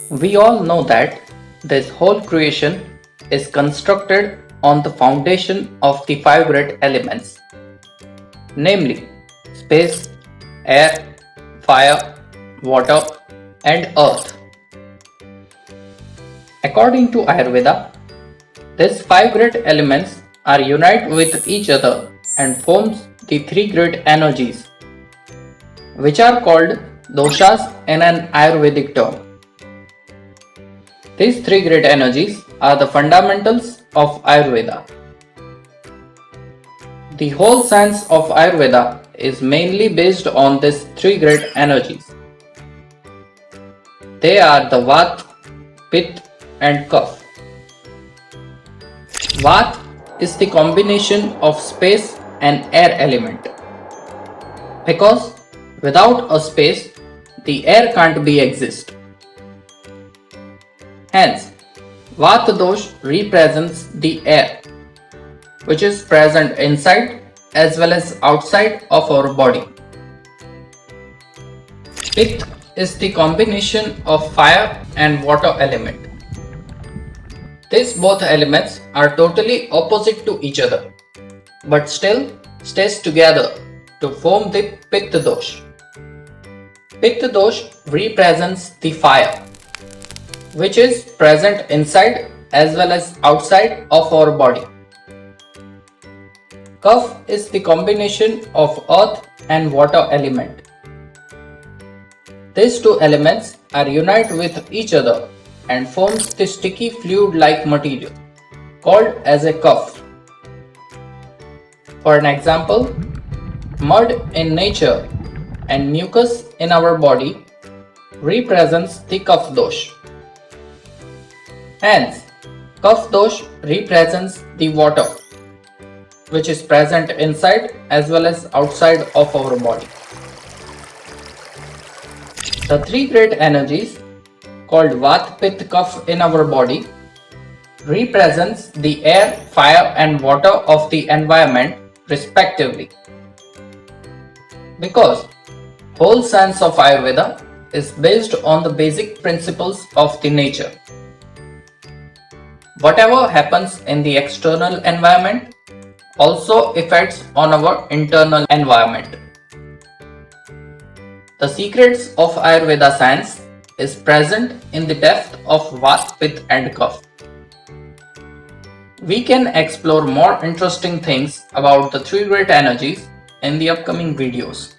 We all know that this whole creation is constructed on the foundation of the five great elements, namely space, air, fire, water, and earth. According to Ayurveda, these five great elements are unite with each other and forms the three great energies, which are called doshas in an Ayurvedic term. These three great energies are the fundamentals of Ayurveda. The whole science of Ayurveda is mainly based on these three great energies. They are the Vata, Pitta, and Kapha. Vata is the combination of space and air element. Because without a space, the air can't be exist. Hence, Vata dosh represents the air, which is present inside as well as outside of our body. Pitta is the combination of fire and water element. These both elements are totally opposite to each other, but still stays together to form the Pitta dosh. Pitta dosh represents the fire, which is present inside as well as outside of our body. Kapha is the combination of earth and water element. These two elements are unite with each other and forms the sticky fluid-like material called as a kapha. For an example, mud in nature and mucus in our body represents the kapha dosh. Hence, kapha dosh represents the water, which is present inside as well as outside of our body. The three great energies called Vata, Pitta, Kapha in our body represents the air, fire and water of the environment respectively. Because whole science of Ayurveda is based on the basic principles of the nature. Whatever happens in the external environment also affects on our internal environment. The secrets of Ayurveda science is present in the depth of Vata, Pitta and Kapha. We can explore more interesting things about the three great energies in the upcoming videos.